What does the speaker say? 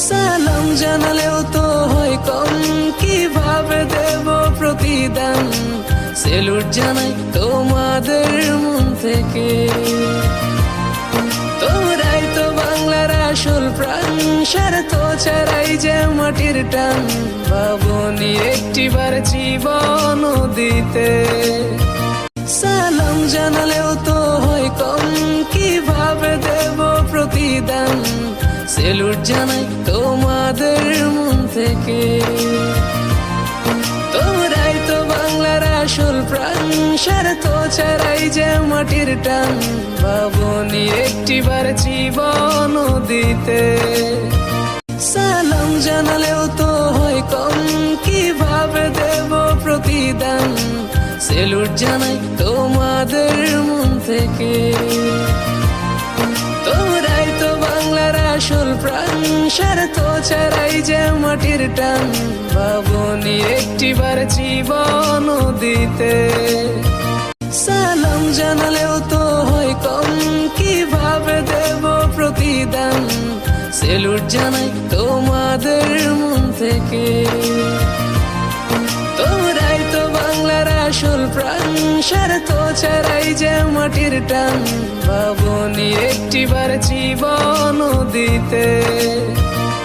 সালাম জানালেও তো হয় কম, কিভাবে দেব প্রতিদান। সেলুট জানাই তোমাদের মন থেকে, তোমরাই তো বাংলার আসল প্রাণ। স্বার্থ ছাড়াই যে মাটির টান, ভাবনি একটিবার জীবন দিতে। সালাম জানালেও তো হয় কম, কিভাবে দেব প্রতিদান। সেলুট জানাই তোমাদের মন থেকে, তোমরাই তো বাংলার আসল প্রাণ। স্বার্থ ছাড়াই যে মাটির টান, ভাবনি একটিবার জীবন দিতে। সালাম জানালেও তো হয় কম, কিভাবে দেব প্রতিদান। সেলুট জানাই তোমাদের মন থেকে, তোমরাই তো বাংলার আসল প্রাণ। স্বার্থ ছাড়াই যে মাটির টান, ভাবনি একটিবার জীবন দিতে। সালাম জানালেও তো হয় কম, কিভাবে দেব প্রতিদান। সেলুট জানাই তোমাদের মন থেকে, তোমরাই তো বাংলার আসল প্রাণ। স্বার্থ ছাড়াই যে মাটির টান, ভাবনি একটিবার জীবন দিতে।